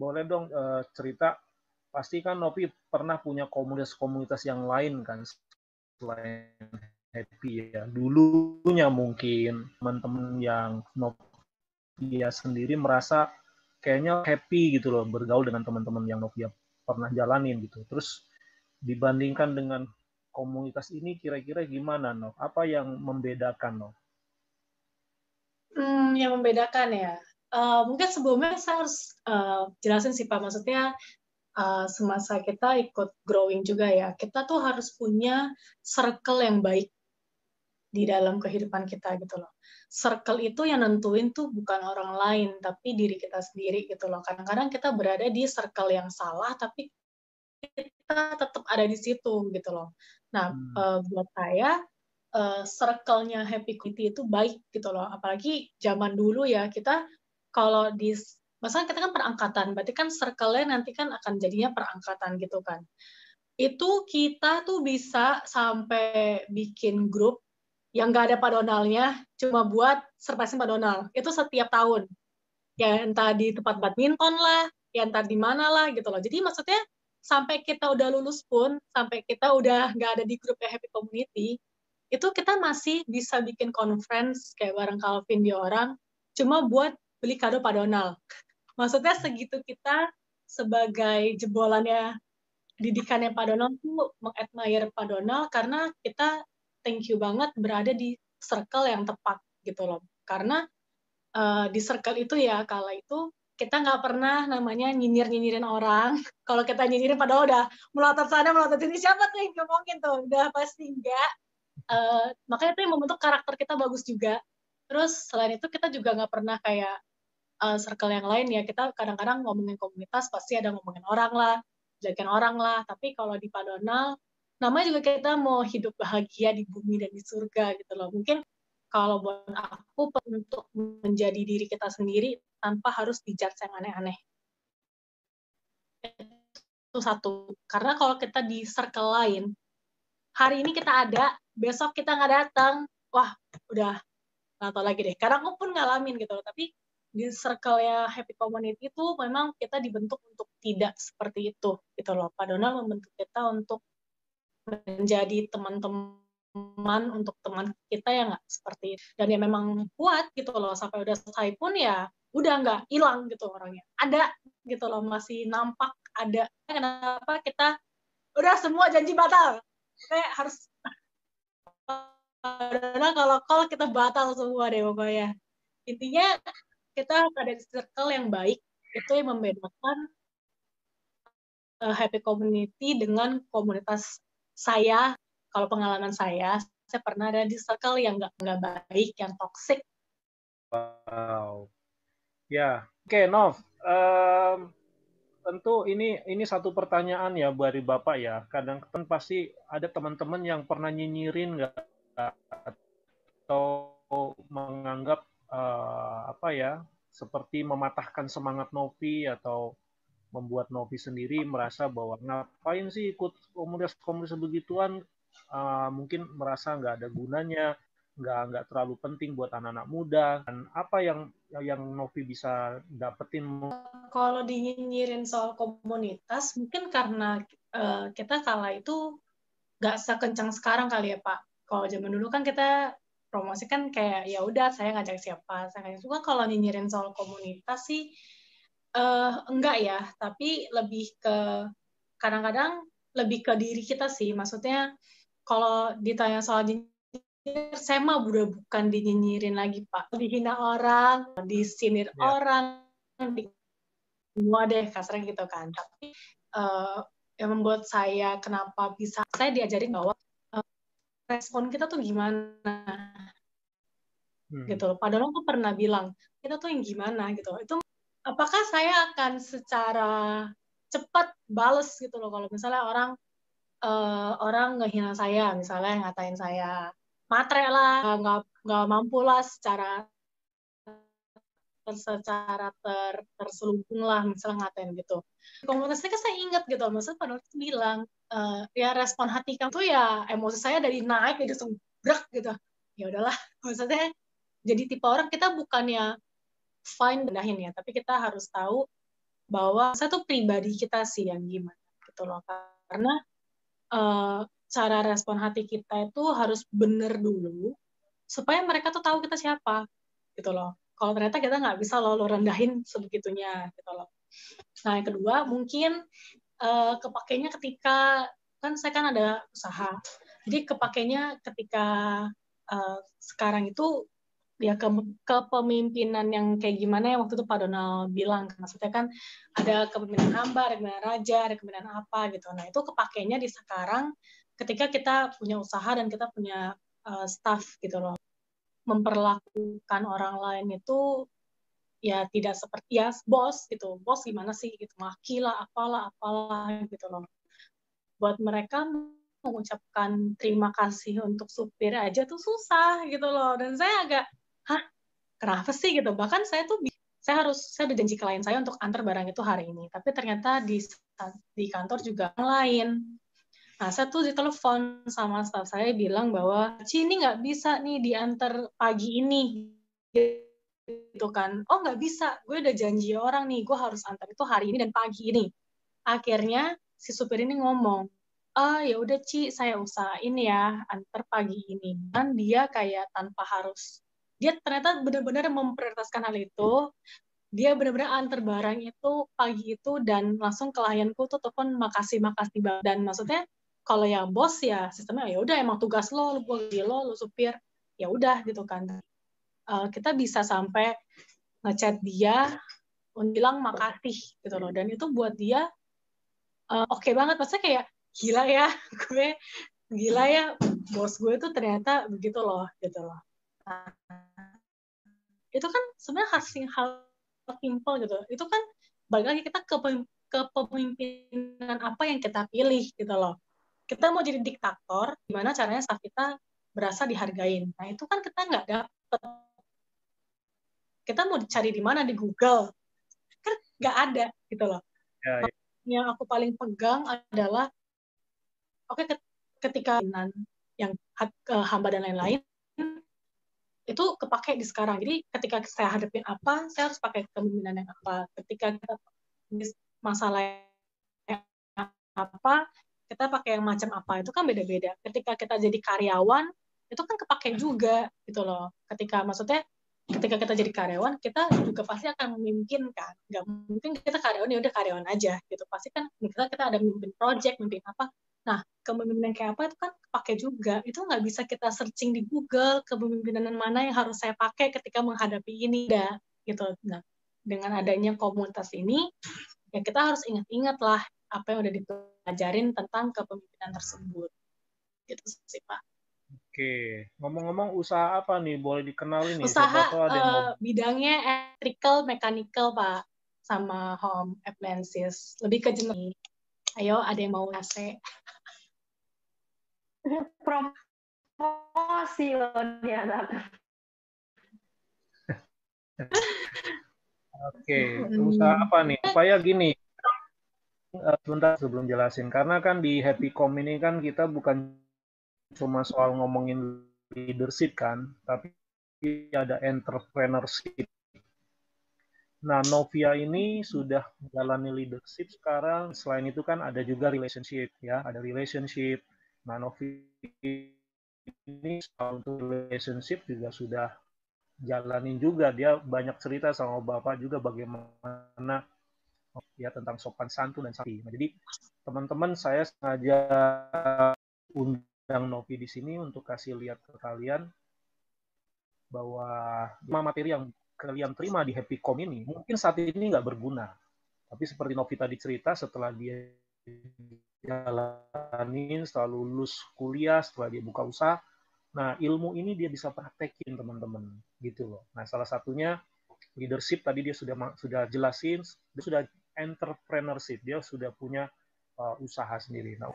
boleh dong cerita, pasti kan Novi pernah punya komunitas-komunitas yang lain kan selain Happy ya. Dulunya mungkin teman-teman yang Novia sendiri merasa kayaknya happy gitu loh bergaul dengan teman-teman yang Novia pernah jalanin gitu. Terus dibandingkan dengan komunitas ini kira-kira gimana Nov? Apa yang membedakan Nov? Yang membedakan ya. Mungkin sebelumnya saya harus jelasin sih Pak. Maksudnya semasa kita ikut growing juga ya, kita tuh harus punya circle yang baik di dalam kehidupan kita gitu loh. Circle itu yang nentuin tuh bukan orang lain, tapi diri kita sendiri gitu loh. Kadang-kadang kita berada di circle yang salah, tapi kita tetap ada di situ gitu loh. Nah, buat saya circle-nya Happy Quality itu baik gitu loh. Apalagi zaman dulu ya, kita kalau di masalah kita kan perangkatan, berarti kan circle-nya nanti kan akan jadinya perangkatan gitu kan. Itu kita tuh bisa sampai bikin grup yang nggak ada Pak Donaldnya, cuma buat surprise Pak Donald. Itu setiap tahun. Ya entah di tempat badminton lah, ya entah di mana lah gitu loh. Jadi maksudnya sampai kita udah lulus pun, sampai kita udah nggak ada di grup Happy Community, itu kita masih bisa bikin conference kayak bareng Calvin di orang, cuma buat beli kado Pak Donald. Maksudnya segitu kita sebagai jebolannya didikannya Pak Donald tuh mengadmire Pak Donald karena kita thank you banget berada di circle yang tepat gitu loh. Karena di circle itu ya kala itu kita nggak pernah namanya nyinyir-nyinyirin orang. Kalau kita nyinyirin padahal udah melotot sana melotot sini, siapa tuh yang ngomongin tuh? Udah pasti enggak. Makanya itu yang membentuk karakter kita bagus juga. Terus selain itu kita juga nggak pernah kayak circle yang lain ya, kita kadang-kadang ngomongin komunitas pasti ada ngomongin orang lah, jelekin orang lah. Tapi kalau di Pak Donald, namanya juga kita mau hidup bahagia di bumi dan di surga gitu loh. Mungkin kalau buat aku untuk menjadi diri kita sendiri tanpa harus dijudge yang aneh-aneh. Itu satu. Karena kalau kita di circle lain, hari ini kita ada, besok kita nggak datang, wah udah nggak tahu lagi deh. Karena aku pun ngalamin gitu loh. Tapi di circle-nya Happy Community itu memang kita dibentuk untuk tidak seperti itu gitu loh. Pak Donald membentuk kita untuk menjadi teman-teman untuk teman kita yang nggak seperti itu. Dan ya memang kuat gitu loh, sampai udah selesai pun ya udah nggak hilang gitu orangnya. Ada gitu loh, masih nampak ada. Kenapa kita udah semua janji batal. Kayak harus kalau call kita batal semua deh pokoknya. Intinya kita ada di circle yang baik, itu yang membedakan Happy Community dengan komunitas saya. Kalau pengalaman saya pernah ada di circle yang nggak baik, yang toxic. Wow. Ya, oke, Nov. Tentu ini satu pertanyaan ya dari Bapak ya. Kadang kan pasti ada teman-teman yang pernah nyinyirin nggak atau menganggap apa ya seperti mematahkan semangat Novi atau membuat Novi sendiri merasa bahwa ngapain sih ikut komunitas-komunitas begituan, mungkin merasa nggak ada gunanya, nggak terlalu penting buat anak-anak muda. Dan apa yang Novi bisa dapetin? Kalau dinyinyirin soal komunitas, mungkin karena kita kala itu nggak sekencang sekarang kali ya Pak. Kalau zaman dulu kan kita promosi kan kayak ya udah saya ngajak siapa, saya ngajak juga. Kalau nyinyirin soal komunitas sih enggak ya, tapi lebih ke kadang-kadang lebih ke diri kita sih. Maksudnya kalau ditanya soal nyinyir, saya mah udah bukan dinyinyirin lagi Pak. Dihina orang, disinir orang, semua deh kasarnya gitu kan. Tapi yang membuat saya kenapa bisa, saya diajarin bahwa respon kita tuh gimana gitu loh. Padahal aku pernah bilang kita tuh yang gimana gitu loh. Itu apakah saya akan secara cepat bales gitu loh kalau misalnya orang ngehina saya, misalnya ngatain saya matre lah, nggak mampu lah secara terselubung lah misalnya ngatain gitu. Komunitasnya kan saya ingat gitu, maksudnya pada waktu itu bilang ya respon hati kamu tuh ya emosi saya dari naik jadi langsung brek gitu. Ya udahlah, maksudnya jadi tipe orang kita bukannya fine rendahin ya, tapi kita harus tahu bahwa saya tuh pribadi kita sih yang gimana gitu loh, karena cara respon hati kita itu harus bener dulu supaya mereka tuh tahu kita siapa gitu loh. Kalau ternyata kita nggak bisa lo rendahin sebegitunya gitu loh. Nah yang kedua mungkin kepakainya ketika kan saya kan ada usaha, jadi kepakainya ketika sekarang itu ya kepemimpinan yang kayak gimana ya waktu itu Pak Donald bilang, maksudnya kan ada kepemimpinan hamba, ada kepemimpinan raja, ada kepemimpinan apa gitu. Nah itu kepakainya di sekarang ketika kita punya usaha dan kita punya staff gitu loh. Memperlakukan orang lain itu ya tidak seperti ya bos gitu, bos gimana sih gitu, maki lah apalah gitu loh. Buat mereka mengucapkan terima kasih untuk supir aja tuh susah gitu loh, dan saya agak kenapa sih gitu, bahkan saya udah janji klien saya untuk antar barang itu hari ini, tapi ternyata di kantor juga yang lain. Nah, saya tuh ditelepon sama staff saya bilang bahwa, Ci, ini nggak bisa nih diantar pagi ini. Gitu kan. Oh, nggak bisa. Gue udah janji orang nih, gue harus antar itu hari ini dan pagi ini. Akhirnya, si supir ini ngomong, ya udah Ci, saya usahain ya, antar pagi ini. Dan dia kayak tanpa harus, dia ternyata benar-benar memprioritaskan hal itu. Dia benar-benar antar barang itu pagi itu dan langsung klienku tuh telepon makasih banget. Dan maksudnya kalau yang bos ya sistemnya ya udah emang tugas lo supir ya udah gitu kan. Kita bisa sampai ngechat dia untuk bilang makasih gitu loh, dan itu buat dia oke banget, maksudnya kayak gila ya bos gue tuh ternyata begitu loh gitu loh. Nah, itu kan sebenarnya hal simple gitu, itu kan balik lagi kita ke kepemimpinan apa yang kita pilih gitu loh. Kita mau jadi diktator, gimana caranya staff kita berasa dihargain. Nah itu kan kita nggak dapet. Kita mau cari di mana, di Google, kan nggak ada gitu loh. Ya. Yang aku paling pegang adalah ketika yang hamba dan lain-lain itu kepake di sekarang. Jadi ketika saya hadapin apa, saya harus pakai kepemimpinan yang apa. Ketika kita masalah yang apa, kita pakai yang macam apa. Itu kan beda-beda. Ketika kita jadi karyawan, itu kan kepake juga gitu loh. Ketika kita jadi karyawan, kita juga pasti akan memimpin kan. Nggak mungkin kita karyawan ya udah karyawan aja gitu. Pasti kan kita ada memimpin project, memimpin apa. Nah, kepemimpinan kayak apa itu kan pakai juga. Itu nggak bisa kita searching di Google kepemimpinan mana yang harus saya pakai ketika menghadapi ini gitu. Nah, dengan adanya komunitas ini, ya kita harus ingat-ingat lah apa yang udah dipelajarin tentang kepemimpinan tersebut. Gitu sih, Pak. Oke, ngomong-ngomong usaha apa nih? Boleh dikenalin nih? Usaha bidangnya electrical, mechanical, Pak, sama home appliances. Lebih ke jenis. Ayo, ada yang mau ngasih? Promosi loh dia anak. Oke, usaha apa nih? Supaya gini, sebentar sebelum jelasin. Karena kan di Happycom ini kan kita bukan cuma soal ngomongin leadership kan, tapi ada entrepreneurship. Nah, Novia ini sudah menjalani leadership sekarang. Selain itu kan ada juga relationship ya, ada relationship. Nah, Novia ini untuk relationship juga sudah jalanin juga. Dia banyak cerita sama Bapak juga bagaimana ya tentang sopan santun dan sapi. Nah, jadi teman-teman saya sengaja undang Novi di sini untuk kasih lihat ke kalian bahwa materi yang kalian terima di Happycom ini mungkin saat ini nggak berguna. Tapi seperti Novi tadi cerita, setelah dia jalanin, setelah lulus kuliah, setelah dia buka usaha, nah ilmu ini dia bisa praktekin teman-teman gitu loh. Nah salah satunya leadership tadi dia sudah jelasin, dia sudah entrepreneurship, dia sudah punya usaha sendiri. Nah,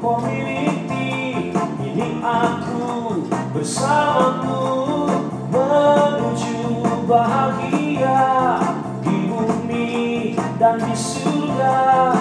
community ini aku bersamamu menuju bahagia di bumi dan di surga.